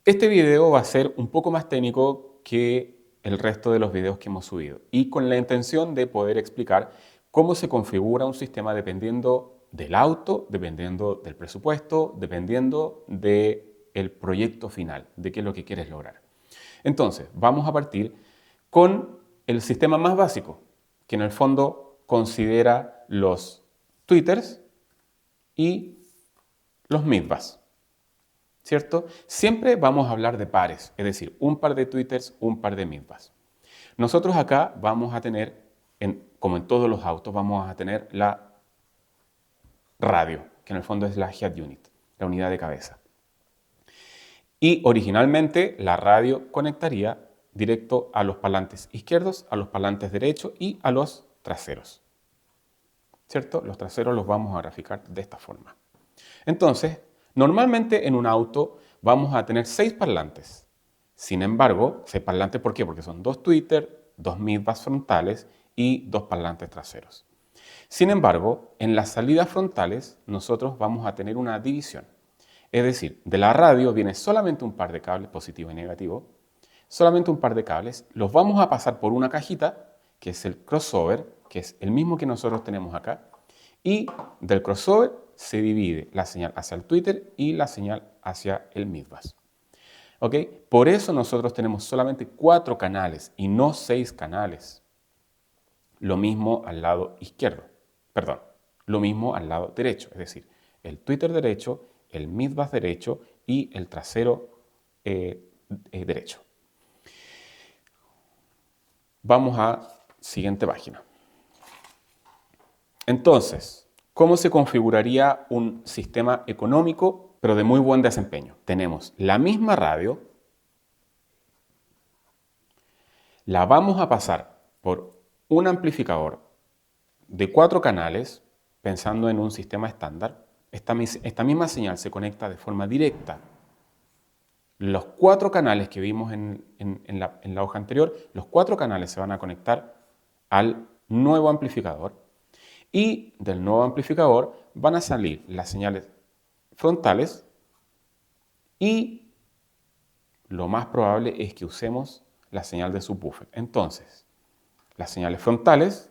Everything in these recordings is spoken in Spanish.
Este video va a ser un poco más técnico que el resto de los videos que hemos subido y con la intención de poder explicar cómo se configura un sistema dependiendo del auto, dependiendo del presupuesto, dependiendo del proyecto final, de qué es lo que quieres lograr. Entonces, vamos a partir con el sistema más básico, que en el fondo considera los tweeters y los midbus. ¿Cierto? Siempre vamos a hablar de pares, es decir, un par de twitters, un par de midbus. Nosotros acá vamos a tener, como en todos los autos, vamos a tener la radio, que en el fondo es la head unit, la unidad de cabeza. Y originalmente la radio conectaría directo a los parlantes izquierdos, a los parlantes derechos y a los traseros. ¿Cierto? Los traseros los vamos a graficar de esta forma. Entonces, normalmente en un auto vamos a tener 6 parlantes. Sin embargo, 6 parlantes, ¿por qué? Porque son 2 tweeters, 2 midbus frontales y 2 parlantes traseros. Sin embargo, en las salidas frontales nosotros vamos a tener una división. Es decir, de la radio viene solamente un par de cables, positivo y negativo, solamente un par de cables, los vamos a pasar por una cajita, que es el crossover, que es el mismo que nosotros tenemos acá, y del crossover se divide la señal hacia el tweeter y la señal hacia el midbus. ¿Ok? Por eso nosotros tenemos solamente 4 canales y no 6 canales. Lo mismo al lado izquierdo, perdón, lo mismo al lado derecho, es decir, el tweeter derecho, el midbus derecho y el trasero derecho. Vamos a siguiente página. Entonces, ¿cómo se configuraría un sistema económico, pero de muy buen desempeño? Tenemos la misma radio, la vamos a pasar por un amplificador de 4 canales, pensando en un sistema estándar. Esta misma señal se conecta de forma directa. Los 4 canales que vimos en la hoja anterior, los 4 canales se van a conectar al nuevo amplificador. Y del nuevo amplificador van a salir las señales frontales y lo más probable es que usemos la señal de subwoofer. Entonces, las señales frontales,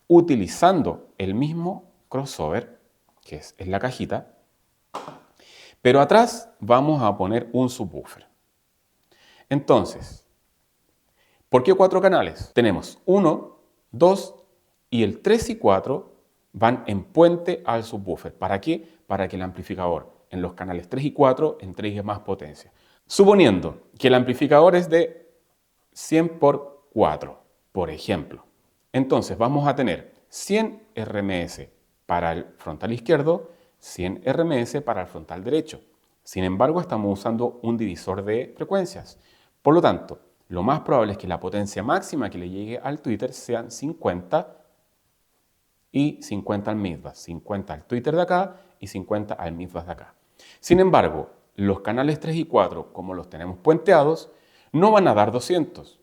utilizando el mismo crossover, que es la cajita, pero atrás vamos a poner un subwoofer. Entonces, ¿por qué 4 canales? Tenemos 1, 2 y el 3 y 4 van en puente al subwoofer. ¿Para qué? Para que el amplificador en los canales 3 y 4 entregue más potencia. Suponiendo que el amplificador es de 100 por 4, por ejemplo. Entonces vamos a tener 100 RMS para el frontal izquierdo, 100 RMS para el frontal derecho. Sin embargo, estamos usando un divisor de frecuencias. Por lo tanto, lo más probable es que la potencia máxima que le llegue al tweeter sean 50 y 50 al midbus, 50 al tweeter de acá y 50 al midbus de acá. Sin embargo, los canales 3 y 4, como los tenemos puenteados, no van a dar 200,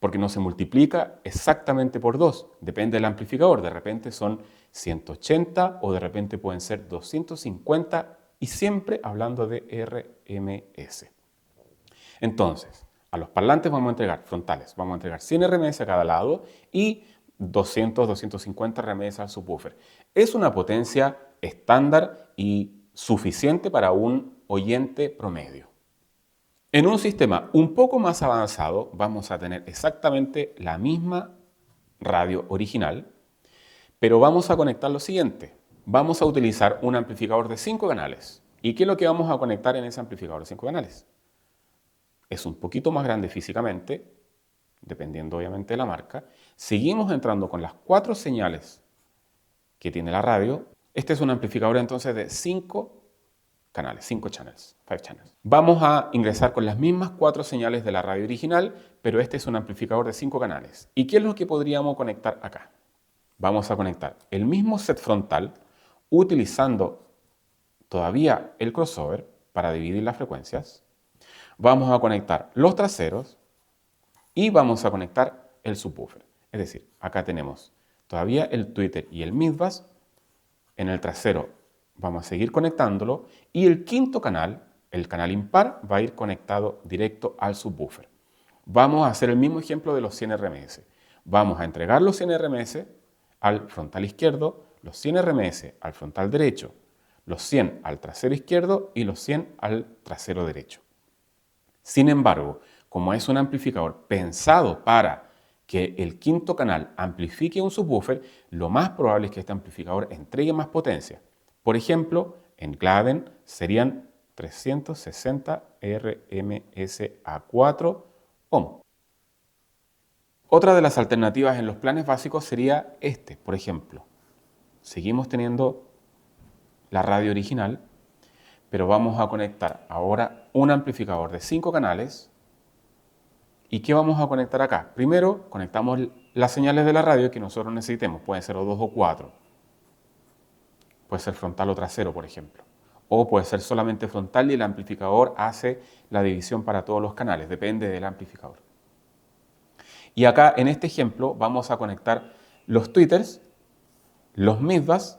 porque no se multiplica exactamente por 2, depende del amplificador, de repente son 180 o de repente pueden ser 250 y siempre hablando de RMS. Entonces, a los parlantes vamos a entregar frontales, vamos a entregar 100 RMS a cada lado y 200, 250 RMS al subwoofer. Es una potencia estándar y suficiente para un oyente promedio. En un sistema un poco más avanzado vamos a tener exactamente la misma radio original, pero vamos a conectar lo siguiente. Vamos a utilizar un amplificador de 5 canales. ¿Y qué es lo que vamos a conectar en ese amplificador de 5 canales? Es un poquito más grande físicamente, dependiendo obviamente de la marca. Seguimos entrando con las 4 señales que tiene la radio. Este es un amplificador entonces de 5 canales, 5 channels, 5 channels. Vamos a ingresar con las mismas 4 señales de la radio original, pero este es un amplificador de 5 canales. ¿Y qué es lo que podríamos conectar acá? Vamos a conectar el mismo set frontal utilizando todavía el crossover para dividir las frecuencias. Vamos a conectar los traseros y vamos a conectar el subwoofer. Es decir, acá tenemos todavía el tweeter y el midbus. En el trasero vamos a seguir conectándolo y el quinto canal El canal impar va a ir conectado directo al subwoofer. Vamos a hacer el mismo ejemplo de los 100 RMS. Vamos a entregar los 100 RMS al frontal izquierdo, los 100 RMS al frontal derecho, los 100 al trasero izquierdo y los 100 al trasero derecho. Sin embargo, como es un amplificador pensado para que el quinto canal amplifique un subwoofer, lo más probable es que este amplificador entregue más potencia. Por ejemplo, en Glavin serían 360 RMS a 4 ohm. Otra de las alternativas en los planes básicos sería este, por ejemplo. Seguimos teniendo la radio original, pero vamos a conectar ahora un amplificador de 5 canales. ¿Y qué vamos a conectar acá? Primero, conectamos las señales de la radio que nosotros necesitemos. Pueden ser o 2 o 4. Puede ser frontal o trasero, por ejemplo. O puede ser solamente frontal y el amplificador hace la división para todos los canales. Depende del amplificador. Y acá, en este ejemplo, vamos a conectar los tweeters, los midbus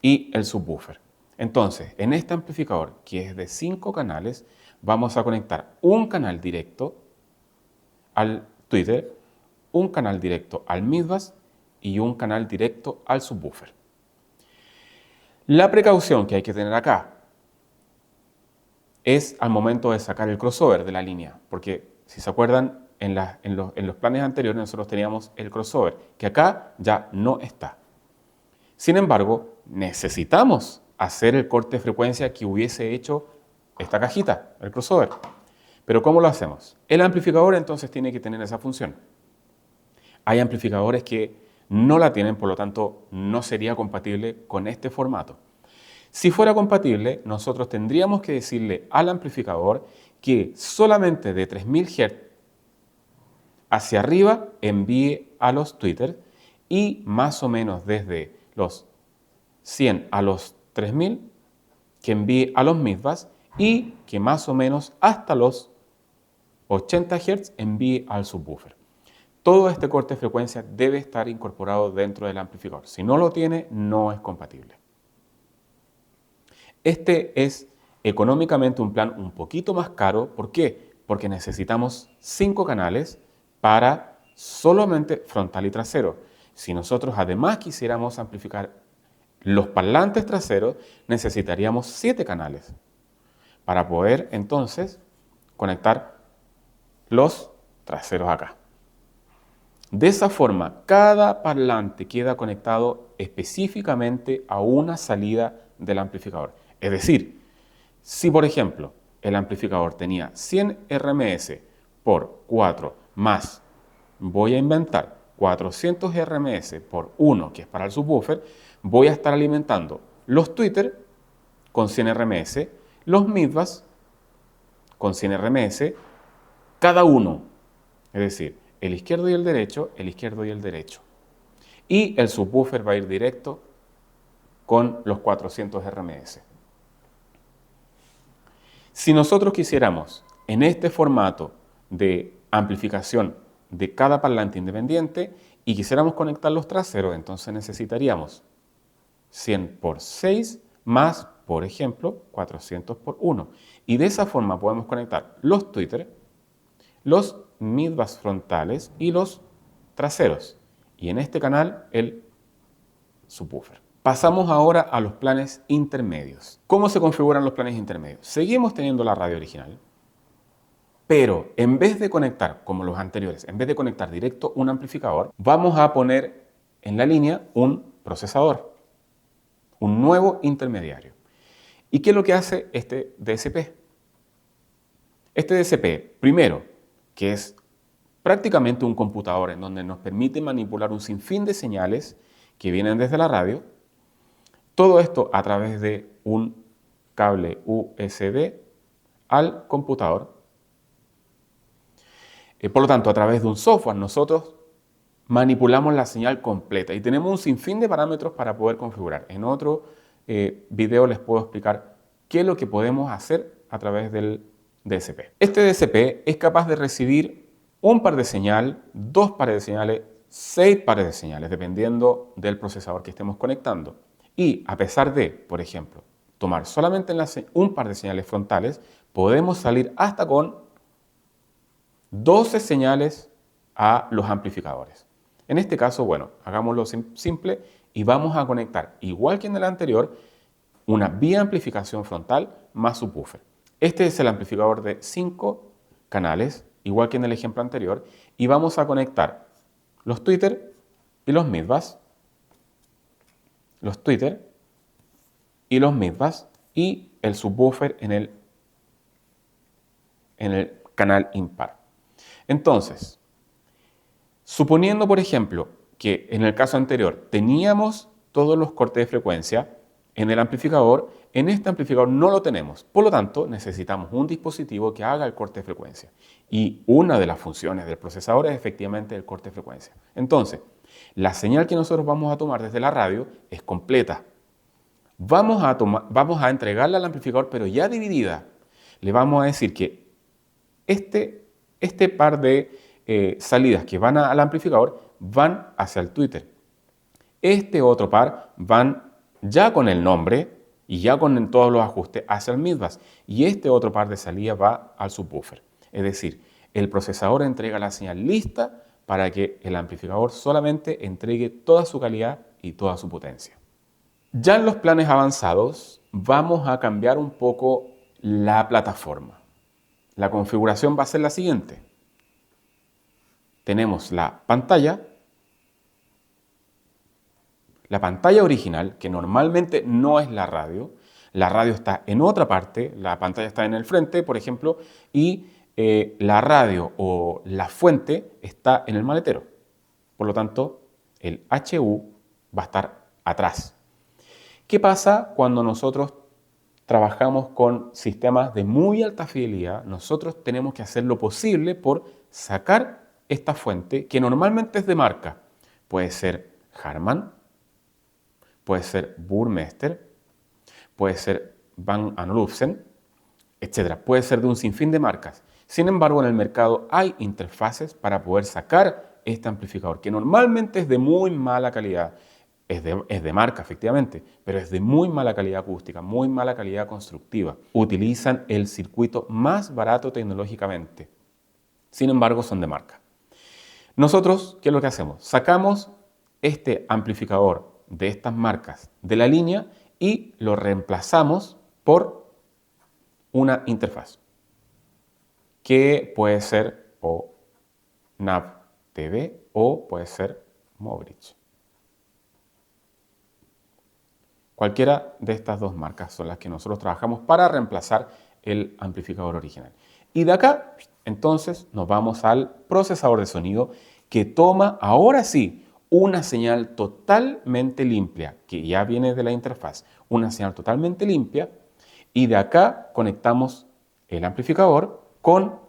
y el subwoofer. Entonces, en este amplificador, que es de 5 canales, vamos a conectar un canal directo al tweeter, un canal directo al midbus y un canal directo al subwoofer. La precaución que hay que tener acá es al momento de sacar el crossover de la línea, porque si se acuerdan, en los planes anteriores nosotros teníamos el crossover, que acá ya no está. Sin embargo, necesitamos hacer el corte de frecuencia que hubiese hecho esta cajita, el crossover. Pero ¿cómo lo hacemos? El amplificador entonces tiene que tener esa función. Hay amplificadores que no la tienen, por lo tanto no sería compatible con este formato. Si fuera compatible, nosotros tendríamos que decirle al amplificador que solamente de 3000 Hz hacia arriba envíe a los tweeters y más o menos desde los 100 a los 3000 que envíe a los midbus y que más o menos hasta los 80 Hz envíe al subwoofer. Todo este corte de frecuencia debe estar incorporado dentro del amplificador. Si no lo tiene, no es compatible. Este es económicamente un plan un poquito más caro. ¿Por qué? Porque necesitamos 5 canales para solamente frontal y trasero. Si nosotros además quisiéramos amplificar los parlantes traseros, necesitaríamos 7 canales para poder entonces conectar los traseros acá. De esa forma, cada parlante queda conectado específicamente a una salida del amplificador. Es decir, si por ejemplo el amplificador tenía 100 RMS por 4 más, voy a inventar 400 RMS por 1, que es para el subwoofer, voy a estar alimentando los tweeters con 100 RMS, los midbus con 100 RMS, cada uno, es decir, el izquierdo y el derecho, el izquierdo y el derecho. Y el subwoofer va a ir directo con los 400 RMS. Si nosotros quisiéramos en este formato de amplificación de cada parlante independiente y quisiéramos conectar los traseros, entonces necesitaríamos 100 por 6 más, por ejemplo, 400 por 1. Y de esa forma podemos conectar los tweeters, los midbus frontales y los traseros. Y en este canal el subwoofer. Pasamos ahora a los planes intermedios. ¿Cómo se configuran los planes intermedios? Seguimos teniendo la radio original, pero en vez de conectar, como los anteriores, en vez de conectar directo un amplificador, vamos a poner en la línea un procesador, un nuevo intermediario. ¿Y qué es lo que hace este DSP? Este DSP, primero, que es prácticamente un computador en donde nos permite manipular un sinfín de señales que vienen desde la radio, todo esto a través de un cable USB al computador. Por lo tanto, a través de un software nosotros manipulamos la señal completa y tenemos un sinfín de parámetros para poder configurar. En otro video les puedo explicar qué es lo que podemos hacer a través del DSP. Este DSP es capaz de recibir un par de señales, 2 pares de señales, 6 pares de señales, dependiendo del procesador que estemos conectando. Y a pesar de, por ejemplo, tomar solamente un par de señales frontales, podemos salir hasta con 12 señales a los amplificadores. En este caso, bueno, hagámoslo simple y vamos a conectar, igual que en el anterior, una vía amplificación frontal más subwoofer. Este es el amplificador de 5 canales, igual que en el ejemplo anterior, y vamos a conectar los tweeter y los midbass, y el subwoofer en el canal impar. Entonces, suponiendo, por ejemplo, que en el caso anterior teníamos todos los cortes de frecuencia en el amplificador, en este amplificador no lo tenemos. Por lo tanto, necesitamos un dispositivo que haga el corte de frecuencia. Y una de las funciones del procesador es efectivamente el corte de frecuencia. Entonces, la señal que nosotros vamos a tomar desde la radio es completa. Vamos a entregarla al amplificador, pero ya dividida. Le vamos a decir que este par de salidas que van al amplificador van hacia el tweeter. Este otro par van ya con el nombre y ya con todos los ajustes hacia el midbass. Y este otro par de salidas va al subwoofer. Es decir, el procesador entrega la señal lista para que el amplificador solamente entregue toda su calidad y toda su potencia. Ya en los planes avanzados vamos a cambiar un poco la plataforma. La configuración va a ser la siguiente. Tenemos la pantalla original, que normalmente no es la radio está en otra parte, la pantalla está en el frente, por ejemplo, y la radio o la fuente está en el maletero. Por lo tanto, el HU va a estar atrás. ¿Qué pasa cuando nosotros trabajamos con sistemas de muy alta fidelidad? Nosotros tenemos que hacer lo posible por sacar esta fuente, que normalmente es de marca. Puede ser Harman, puede ser Burmester, puede ser Bang & Olufsen, etc. Puede ser de un sinfín de marcas. Sin embargo, en el mercado hay interfaces para poder sacar este amplificador, que normalmente es de muy mala calidad. Es de marca, efectivamente, pero es de muy mala calidad acústica, muy mala calidad constructiva. Utilizan el circuito más barato tecnológicamente. Sin embargo, son de marca. Nosotros, ¿qué es lo que hacemos? Sacamos este amplificador de estas marcas de la línea y lo reemplazamos por una interfaz que puede ser o NAV-TV o puede ser Mobrich. Cualquiera de estas dos marcas son las que nosotros trabajamos para reemplazar el amplificador original. Y de acá, entonces, nos vamos al procesador de sonido que toma, ahora sí, una señal totalmente limpia, que ya viene de la interfaz, una señal totalmente limpia, y de acá conectamos el amplificador con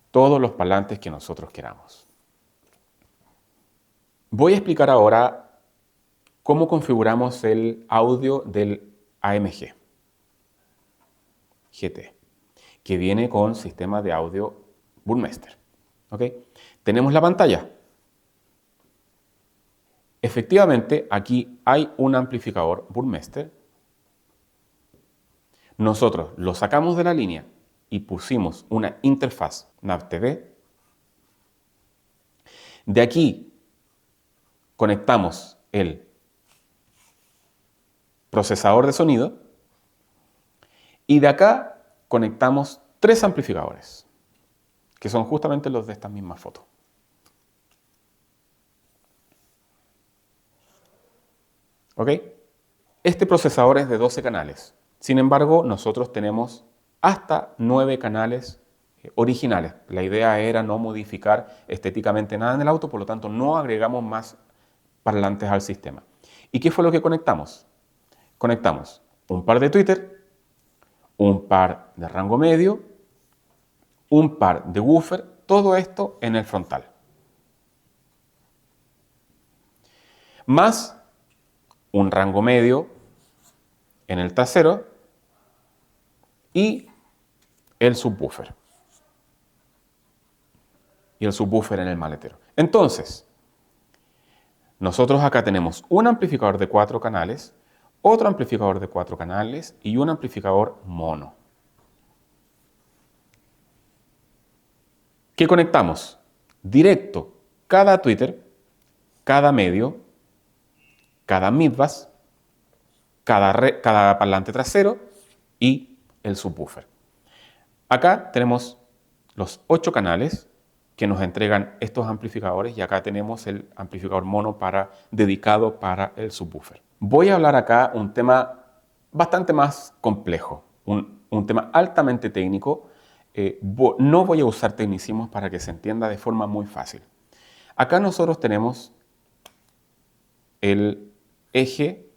todos los parlantes que nosotros queramos. Voy a explicar ahora cómo configuramos el audio del AMG GT, que viene con sistema de audio Burmester. ¿Ok? Tenemos la pantalla. Efectivamente, aquí hay un amplificador Burmester. Nosotros lo sacamos de la línea y pusimos una interfaz NAV-TV. De aquí conectamos el procesador de sonido y de acá conectamos 3 amplificadores, que son justamente los de esta misma foto. ¿Ok? Este procesador es de 12 canales. Sin embargo, nosotros tenemos hasta 9 canales originales. La idea era no modificar estéticamente nada en el auto, por lo tanto no agregamos más parlantes al sistema. ¿Y qué fue lo que conectamos? Conectamos un par de tweeter, un par de rango medio, un par de woofer, todo esto en el frontal. Más un rango medio en el trasero y el subwoofer. Y el subwoofer en el maletero. Entonces, nosotros acá tenemos un amplificador de 4 canales, otro amplificador de 4 canales y un amplificador mono. ¿Qué conectamos? Directo cada tweeter, cada medio, cada midbus, cada parlante trasero y el subwoofer. Acá tenemos los 8 canales que nos entregan estos amplificadores y acá tenemos el amplificador mono dedicado para el subwoofer. Voy a hablar acá un tema bastante más complejo, un tema altamente técnico. No voy a usar tecnicismos para que se entienda de forma muy fácil. Acá nosotros tenemos el eje.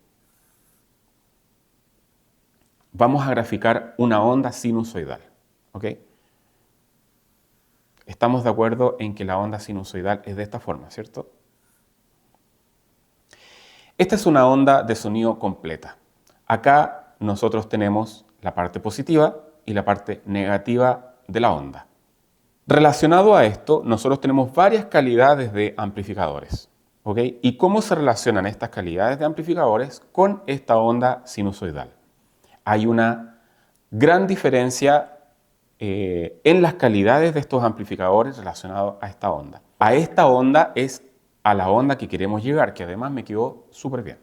Vamos a graficar una onda sinusoidal, ¿ok? Estamos de acuerdo en que la onda sinusoidal es de esta forma, ¿cierto? Esta es una onda de sonido completa. Acá nosotros tenemos la parte positiva y la parte negativa de la onda. Relacionado a esto, nosotros tenemos varias calidades de amplificadores, ¿ok? ¿Y cómo se relacionan estas calidades de amplificadores con esta onda sinusoidal? Hay una gran diferencia en las calidades de estos amplificadores relacionados a esta onda. A esta onda es a la onda que queremos llegar, que además me quedó súper bien.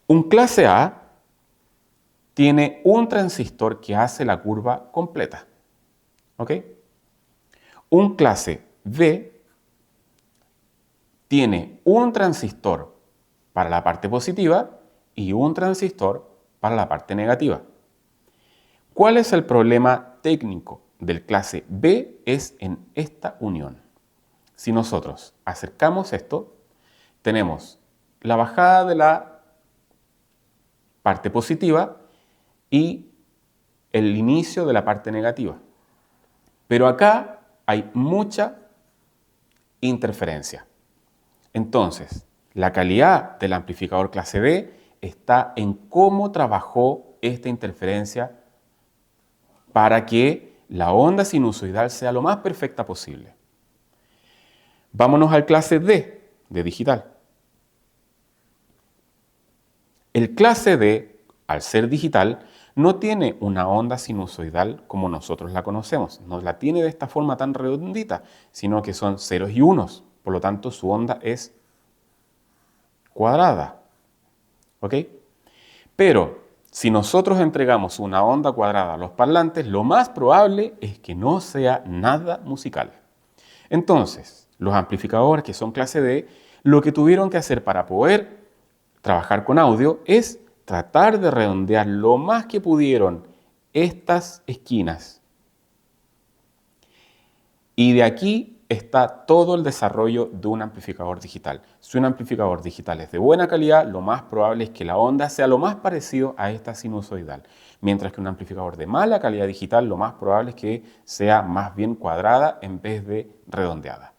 Un clase A tiene un transistor que hace la curva completa, ¿ok? Un clase B tiene un transistor para la parte positiva y un transistor para la parte negativa. ¿Cuál es el problema técnico del clase B? Es en esta unión. Si nosotros acercamos esto, tenemos la bajada de la parte positiva y el inicio de la parte negativa. Pero acá hay mucha interferencia. Entonces, la calidad del amplificador clase B está en cómo trabajó esta interferencia para que la onda sinusoidal sea lo más perfecta posible. Vámonos al clase D de digital. El clase D, al ser digital, no tiene una onda sinusoidal como nosotros la conocemos. No la tiene de esta forma tan redondita, sino que son ceros y unos. Por lo tanto, su onda es cuadrada. ¿Ok? Pero si nosotros entregamos una onda cuadrada a los parlantes, lo más probable es que no sea nada musical. Entonces, los amplificadores que son clase D, lo que tuvieron que hacer para poder trabajar con audio es tratar de redondear lo más que pudieron estas esquinas. Y de aquí está todo el desarrollo de un amplificador digital. Si un amplificador digital es de buena calidad, lo más probable es que la onda sea lo más parecido a esta sinusoidal. Mientras que un amplificador de mala calidad digital, lo más probable es que sea más bien cuadrada en vez de redondeada.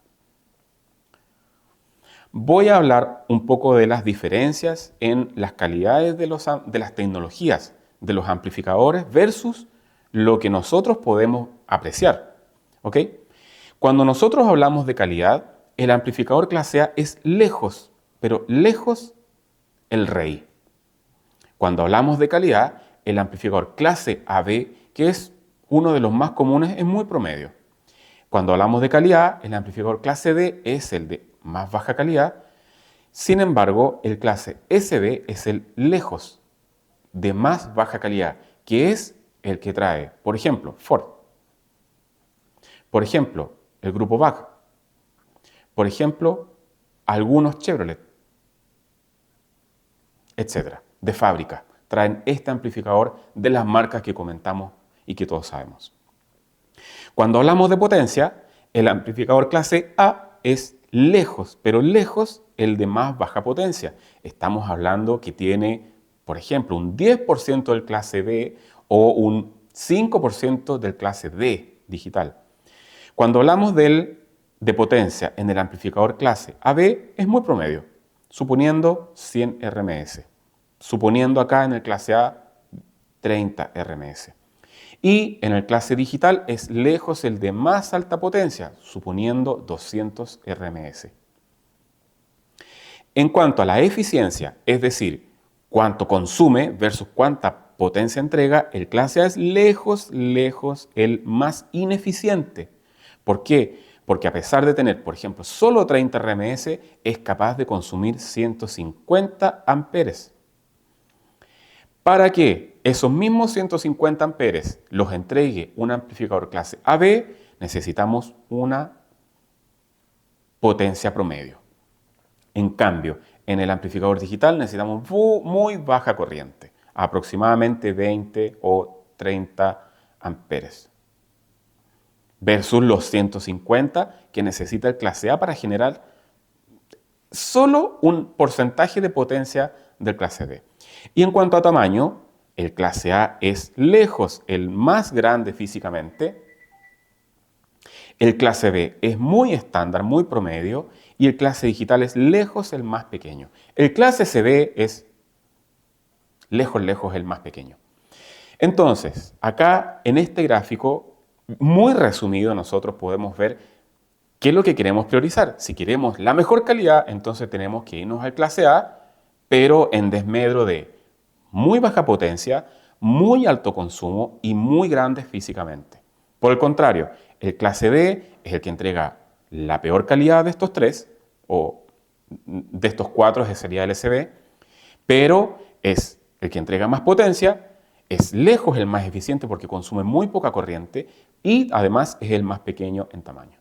Voy a hablar un poco de las diferencias en las calidades de las tecnologías de los amplificadores versus lo que nosotros podemos apreciar. ¿Ok? Cuando nosotros hablamos de calidad, el amplificador clase A es lejos, pero lejos el rey. Cuando hablamos de calidad, el amplificador clase AB, que es uno de los más comunes, es muy promedio. Cuando hablamos de calidad, el amplificador clase D es el de más baja calidad. Sin embargo, el clase SB es el lejos de más baja calidad, que es el que trae, por ejemplo, Ford. Por ejemplo, el grupo BAG. Por ejemplo, algunos Chevrolet, etcétera, de fábrica. Traen este amplificador de las marcas que comentamos y que todos sabemos. Cuando hablamos de potencia, el amplificador clase A es lejos, pero lejos el de más baja potencia. Estamos hablando que tiene, por ejemplo, un 10% del clase B o un 5% del clase D digital. Cuando hablamos de potencia en el amplificador clase AB es muy promedio, suponiendo 100 RMS. Suponiendo acá en el clase A 30 RMS. Y en el clase digital es lejos el de más alta potencia, suponiendo 200 RMS. En cuanto a la eficiencia, es decir, cuánto consume versus cuánta potencia entrega, el clase A es lejos, lejos el más ineficiente. ¿Por qué? Porque a pesar de tener, por ejemplo, solo 30 RMS, es capaz de consumir 150 amperes. Para que esos mismos 150 amperes los entregue un amplificador clase AB, necesitamos una potencia promedio. En cambio, en el amplificador digital necesitamos muy baja corriente, aproximadamente 20 o 30 amperes, versus los 150 que necesita el clase A para generar solo un porcentaje de potencia del clase B. Y en cuanto a tamaño, el clase A es lejos el más grande físicamente, el clase B es muy estándar, muy promedio, y el clase digital es lejos el más pequeño. El clase CB es lejos, lejos el más pequeño. Entonces, acá en este gráfico, muy resumido, nosotros podemos ver qué es lo que queremos priorizar. Si queremos la mejor calidad, entonces tenemos que irnos al clase A, pero en desmedro de muy baja potencia, muy alto consumo y muy grande físicamente. Por el contrario, el clase B es el que entrega la peor calidad de estos tres, o de estos cuatro sería el SB, pero es el que entrega más potencia, es lejos el más eficiente porque consume muy poca corriente y además es el más pequeño en tamaño.